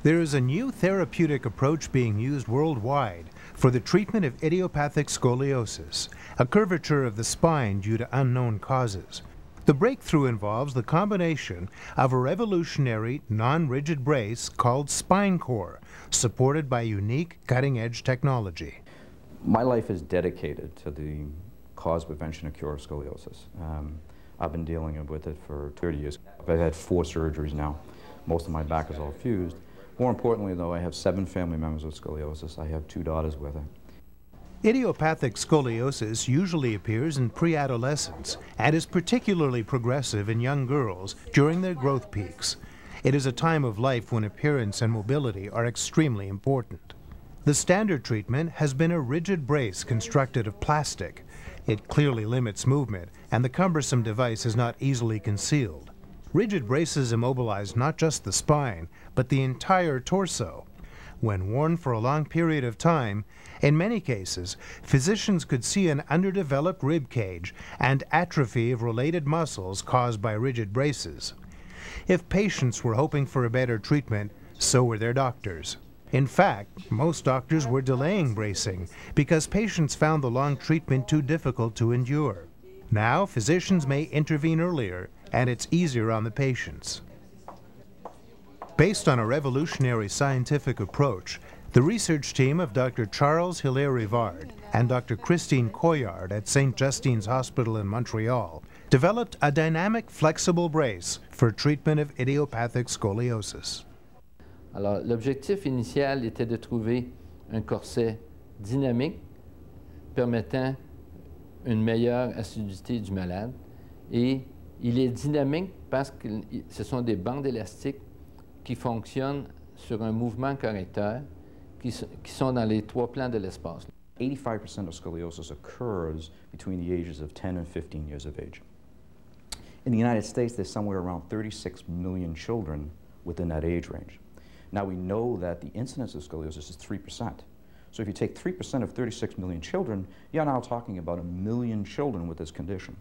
There is a new therapeutic approach being used worldwide for the treatment of idiopathic scoliosis, a curvature of the spine due to unknown causes. The breakthrough involves the combination of a revolutionary, non-rigid brace called spinecor, supported by unique cutting-edge technology. My life is dedicated to the cause, prevention, and cure of scoliosis. I've been dealing with it for 30 years. I've had 4 surgeries now. Most of my back is all fused. More importantly, though, I have 7 family members with scoliosis. I have 2 daughters with it. Idiopathic scoliosis usually appears in pre-adolescence and is particularly progressive in young girls during their growth peaks. It is a time of life when appearance and mobility are extremely important. The standard treatment has been a rigid brace constructed of plastic. It clearly limits movement, and the cumbersome device is not easily concealed. Rigid braces immobilize not just the spine, but the entire torso. When worn for a long period of time, in many cases, physicians could see an underdeveloped rib cage and atrophy of related muscles caused by rigid braces. If patients were hoping for a better treatment, so were their doctors. In fact, most doctors were delaying bracing because patients found the long treatment too difficult to endure. Now, physicians may intervene earlier, and it's easier on the patients. Based on a revolutionary scientific approach, the research team of Dr. Charles Hilaire-Rivard and Dr. Christine Coyard at St. Justine's Hospital in Montreal developed a dynamic, flexible brace for treatment of idiopathic scoliosis. Alors, l'objectif initial était de trouver un corset dynamique permettant une meilleure assiduité du malade. Et il est dynamique parce que ce sont des bandes élastiques qui fonctionnent sur un mouvement correcteur qui sont dans les 3 plans de l'espace. 85% of scoliosis occurs between the ages of 10 and 15 years of age. In the United States, there's somewhere around 36 million children within that age range. Now we know that the incidence of scoliosis is 3%. So if you take 3% of 36 million children, you're now talking about 1 million children with this condition.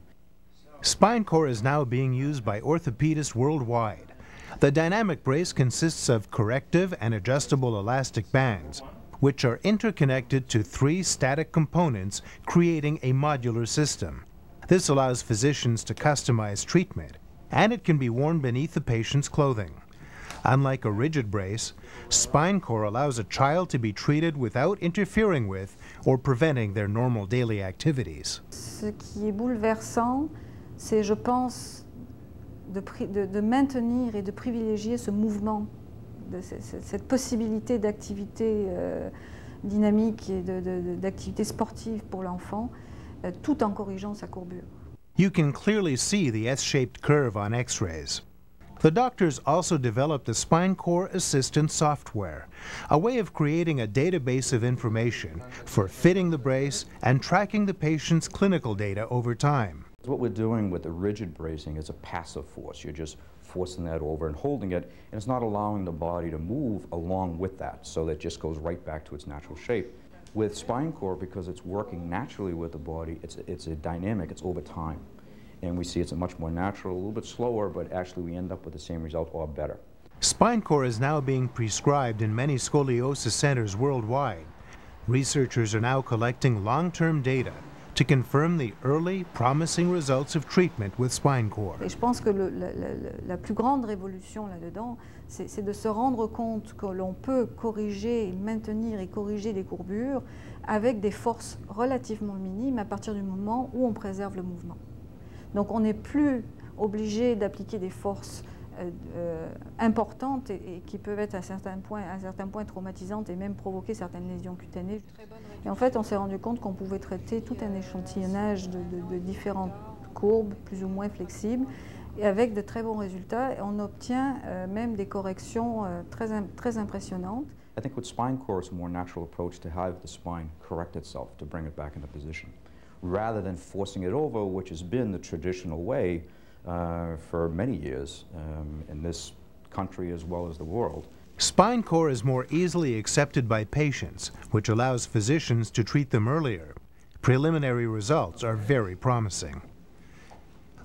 Spinecor is now being used by orthopedists worldwide. The dynamic brace consists of corrective and adjustable elastic bands, which are interconnected to 3 static components, creating a modular system. This allows physicians to customize treatment, and it can be worn beneath the patient's clothing. Unlike a rigid brace, Spinecor allows a child to be treated without interfering with or preventing their normal daily activities. Ce qui est bouleversant, c'est, je pense, de maintenir et de privilégier ce mouvement, cette possibilité d'activité dynamique et d'activité sportive pour l'enfant, tout en corrigeant sa courbure. You can clearly see the S-shaped curve on X-rays. The doctors also developed the Spinecor Assistant software, a way of creating a database of information for fitting the brace and tracking the patient's clinical data over time. What we're doing with the rigid bracing is a passive force. You're just forcing that over and holding it, and it's not allowing the body to move along with that, so that it just goes right back to its natural shape. With Spinecor, because it's working naturally with the body, it's a dynamic, it's over time. And we see it's a much more natural, a little bit slower, but actually we end up with the same result or better. Spinecor is now being prescribed in many scoliosis centers worldwide. Researchers are now collecting long-term data to confirm the early, promising results of treatment with Spinecor. Et je pense que la plus grande révolution là-dedans, c'est de se rendre compte que l'on peut corriger, maintenir et corriger les courbures avec des forces relativement minimes à partir du moment où on préserve le mouvement. Donc on n'est plus obligé d'appliquer des forces importantes et qui peuvent être à certains points traumatisantes et même provoquer certaines lésions cutanées. Et en fait, on s'est rendu compte qu'on pouvait traiter tout un échantillonnage de différentes courbes, plus ou moins flexibles, et avec de très bons résultats. Et on obtient même des corrections très impressionnantes. I think with Spinecor, it's a more natural approach to have the spine correct itself, to bring it back into position, rather than forcing it over, which has been the traditional way for many years in this country as well as the world. Spinecor is more easily accepted by patients, which allows physicians to treat them earlier. Preliminary results are very promising.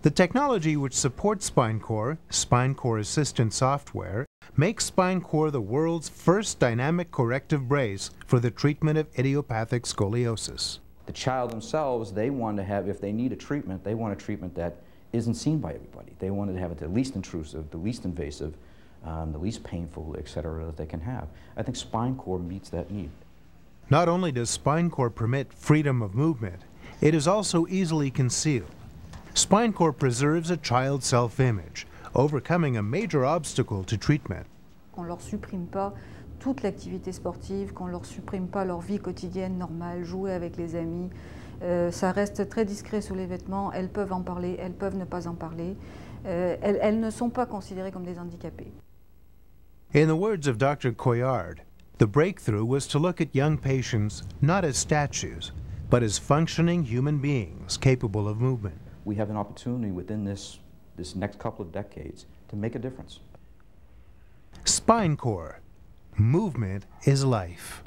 The technology which supports Spinecor, Spinecor Assistant software, makes SpineCor the world's first dynamic corrective brace for the treatment of idiopathic scoliosis. The child themselves, they want to have, if they need a treatment, they want a treatment that isn't seen by everybody. They want to have it the least intrusive, the least invasive, the least painful, etc., that they can have. I think SpineCor meets that need. Not only does SpineCor permit freedom of movement, it is also easily concealed. SpineCor preserves a child's self-image, overcoming a major obstacle to treatment. Qu'on leur supprime pas toute l'activité sportive, qu'on leur supprime pas leur vie quotidienne normale, jouer avec les amis. Ça reste très discret sous les vêtements, elles peuvent en parler, elles peuvent ne pas en parler. Elles ne sont pas considérées comme des handicapés. In the words of Dr. Coyard, the breakthrough was to look at young patients not as statues, but as functioning human beings capable of movement. We have an opportunity within this next couple of decades to make a difference. SpineCor. Movement is life.